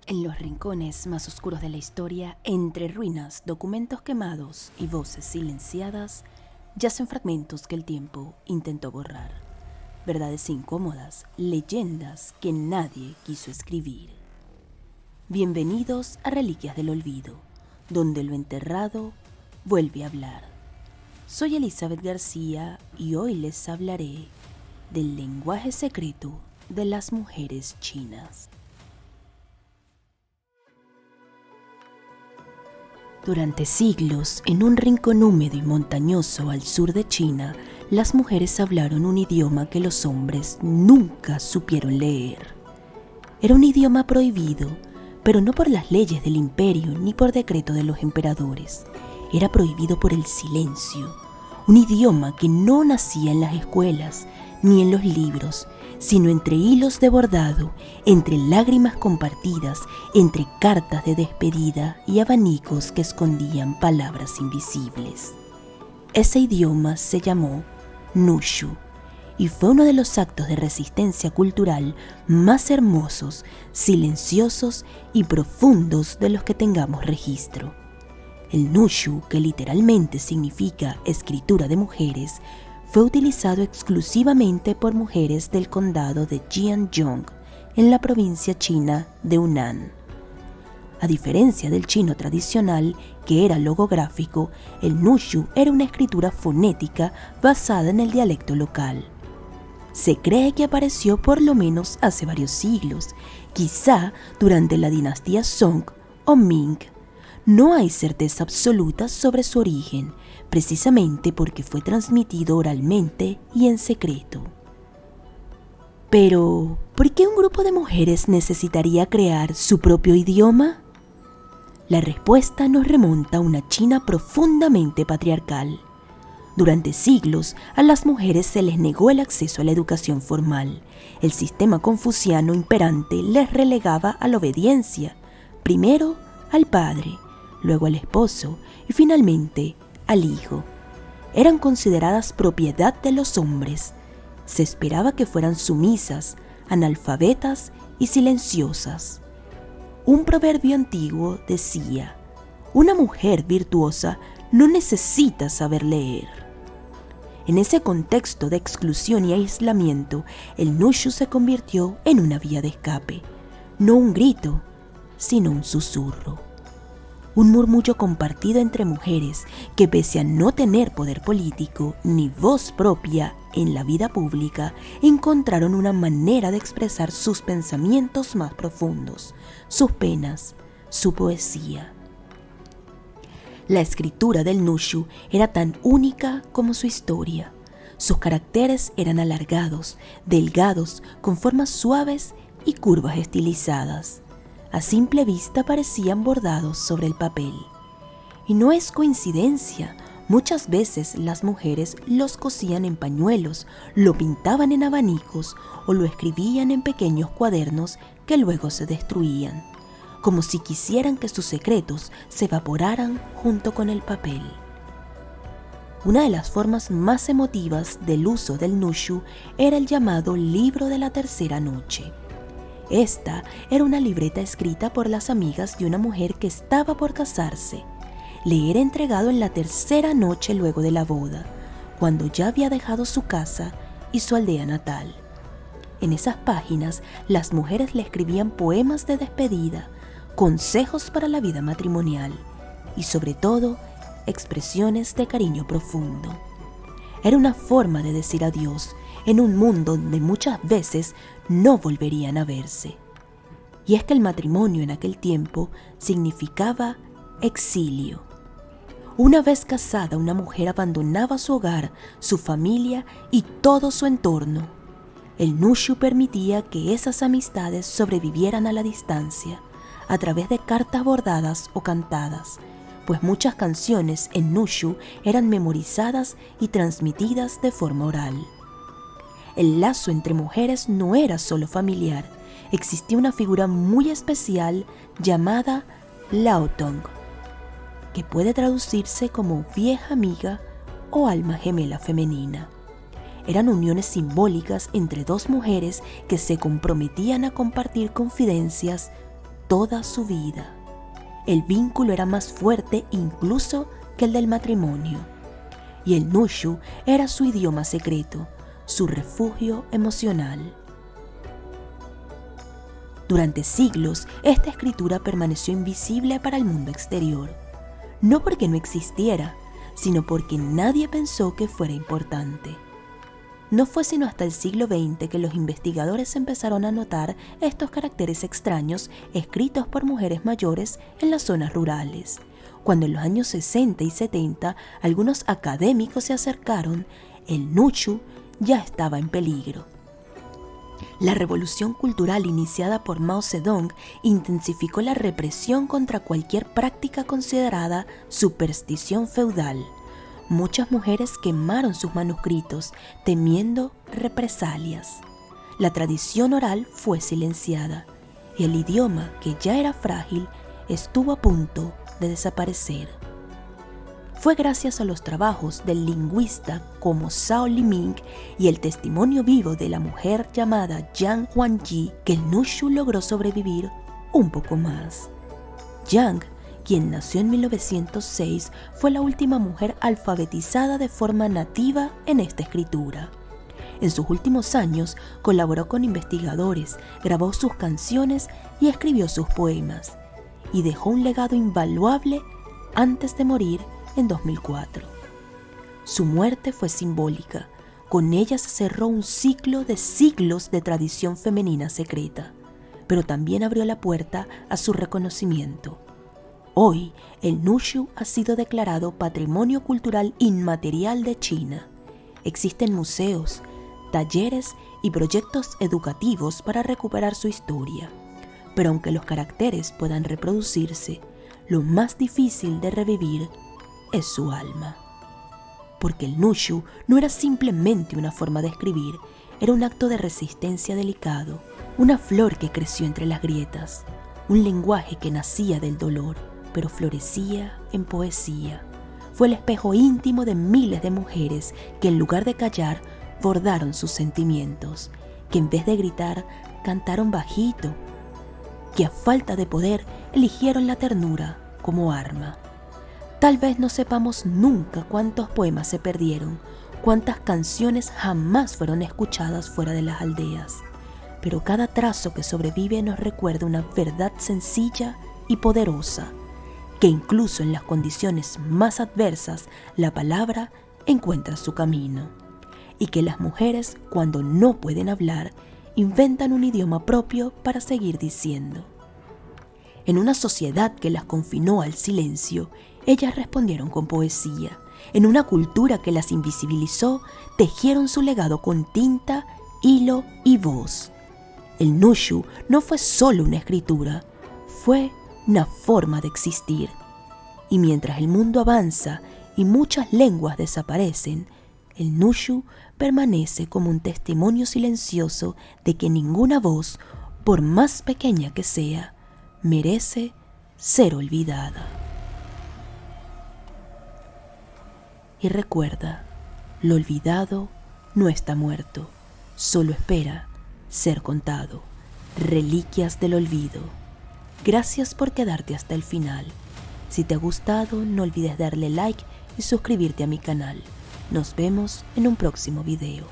En los rincones más oscuros de la historia, entre ruinas, documentos quemados y voces silenciadas, yacen fragmentos que el tiempo intentó borrar. Verdades incómodas, leyendas que nadie quiso escribir. Bienvenidos a Reliquias del Olvido, donde lo enterrado vuelve a hablar. Soy Elizabeth García y hoy les hablaré del lenguaje secreto de las mujeres chinas. Durante siglos, en un rincón húmedo y montañoso al sur de China, las mujeres hablaron un idioma que los hombres nunca supieron leer. Era un idioma prohibido, pero no por las leyes del imperio ni por decreto de los emperadores. Era prohibido por el silencio, un idioma que no nacía en las escuelas ni en los libros, sino entre hilos de bordado, entre lágrimas compartidas, entre cartas de despedida y abanicos que escondían palabras invisibles. Ese idioma se llamó Nushu y fue uno de los actos de resistencia cultural más hermosos, silenciosos y profundos de los que tengamos registro. El Nushu, que literalmente significa escritura de mujeres, fue utilizado exclusivamente por mujeres del condado de Jiangdong, en la provincia china de Hunan. A diferencia del chino tradicional, que era logográfico, el Nushu era una escritura fonética basada en el dialecto local. Se cree que apareció por lo menos hace varios siglos, quizá durante la dinastía Song o Ming. No hay certeza absoluta sobre su origen, precisamente porque fue transmitido oralmente y en secreto. Pero, ¿por qué un grupo de mujeres necesitaría crear su propio idioma? La respuesta nos remonta a una China profundamente patriarcal. Durante siglos, a las mujeres se les negó el acceso a la educación formal. El sistema confuciano imperante les relegaba a la obediencia, primero al padre, luego al esposo y finalmente al hijo. Eran consideradas propiedad de los hombres. Se esperaba que fueran sumisas, analfabetas y silenciosas. Un proverbio antiguo decía: una mujer virtuosa no necesita saber leer. En ese contexto de exclusión y aislamiento, el Nushu se convirtió en una vía de escape, no un grito, sino un susurro. Un murmullo compartido entre mujeres que, pese a no tener poder político ni voz propia en la vida pública, encontraron una manera de expresar sus pensamientos más profundos, sus penas, su poesía. La escritura del Nushu era tan única como su historia. Sus caracteres eran alargados, delgados, con formas suaves y curvas estilizadas. A simple vista parecían bordados sobre el papel. Y no es coincidencia, muchas veces las mujeres los cosían en pañuelos, lo pintaban en abanicos o lo escribían en pequeños cuadernos que luego se destruían, como si quisieran que sus secretos se evaporaran junto con el papel. Una de las formas más emotivas del uso del Nushu era el llamado libro de la tercera noche. Esta era una libreta escrita por las amigas de una mujer que estaba por casarse. Le era entregado en la tercera noche luego de la boda, cuando ya había dejado su casa y su aldea natal. En esas páginas, las mujeres le escribían poemas de despedida, consejos para la vida matrimonial y, sobre todo, expresiones de cariño profundo. Era una forma de decir adiós en un mundo donde muchas veces no volverían a verse. Y es que el matrimonio en aquel tiempo significaba exilio. Una vez casada, una mujer abandonaba su hogar, su familia y todo su entorno. El Nushu permitía que esas amistades sobrevivieran a la distancia, a través de cartas bordadas o cantadas, pues muchas canciones en Nushu eran memorizadas y transmitidas de forma oral. El lazo entre mujeres no era solo familiar, existía una figura muy especial llamada Laotong, que puede traducirse como vieja amiga o alma gemela femenina. Eran uniones simbólicas entre dos mujeres que se comprometían a compartir confidencias toda su vida. El vínculo era más fuerte incluso que el del matrimonio. Y el Nushu era su idioma secreto, su refugio emocional. Durante siglos, esta escritura permaneció invisible para el mundo exterior, no porque no existiera, sino porque nadie pensó que fuera importante. No fue sino hasta el siglo XX que los investigadores empezaron a notar estos caracteres extraños escritos por mujeres mayores en las zonas rurales. Cuando en los años 60 y 70 algunos académicos se acercaron, el Nushu ya estaba en peligro. La revolución cultural iniciada por Mao Zedong intensificó la represión contra cualquier práctica considerada superstición feudal. Muchas mujeres quemaron sus manuscritos, temiendo represalias. La tradición oral fue silenciada y el idioma, que ya era frágil, estuvo a punto de desaparecer. Fue gracias a los trabajos del lingüista como Zhao Liming y el testimonio vivo de la mujer llamada Yang Huangji que el Nushu logró sobrevivir un poco más. Yang, quien nació en 1906, fue la última mujer alfabetizada de forma nativa en esta escritura. En sus últimos años colaboró con investigadores, grabó sus canciones y escribió sus poemas, y dejó un legado invaluable antes de morir en 2004. Su muerte fue simbólica. Con ella se cerró un ciclo de siglos de tradición femenina secreta, pero también abrió la puerta a su reconocimiento. Hoy, el Nushu ha sido declarado Patrimonio Cultural Inmaterial de China. Existen museos, talleres y proyectos educativos para recuperar su historia. Pero aunque los caracteres puedan reproducirse, lo más difícil de revivir es su alma. Porque el Nushu no era simplemente una forma de escribir, era un acto de resistencia delicado, una flor que creció entre las grietas, un lenguaje que nacía del dolor, pero florecía en poesía. Fue el espejo íntimo de miles de mujeres que en lugar de callar, bordaron sus sentimientos, que en vez de gritar, cantaron bajito, que a falta de poder eligieron la ternura como arma. Tal vez no sepamos nunca cuántos poemas se perdieron, cuántas canciones jamás fueron escuchadas fuera de las aldeas, pero cada trazo que sobrevive nos recuerda una verdad sencilla y poderosa, que incluso en las condiciones más adversas la palabra encuentra su camino, y que las mujeres, cuando no pueden hablar, inventan un idioma propio para seguir diciendo. En una sociedad que las confinó al silencio, ellas respondieron con poesía. En una cultura que las invisibilizó, tejieron su legado con tinta, hilo y voz. El Nushu no fue solo una escritura, fue una forma de existir. Y mientras el mundo avanza y muchas lenguas desaparecen, el Nushu permanece como un testimonio silencioso de que ninguna voz, por más pequeña que sea, merece ser olvidada. Y recuerda, lo olvidado no está muerto, solo espera ser contado. Reliquias del olvido. Gracias por quedarte hasta el final. Si te ha gustado, no olvides darle like y suscribirte a mi canal. Nos vemos en un próximo video.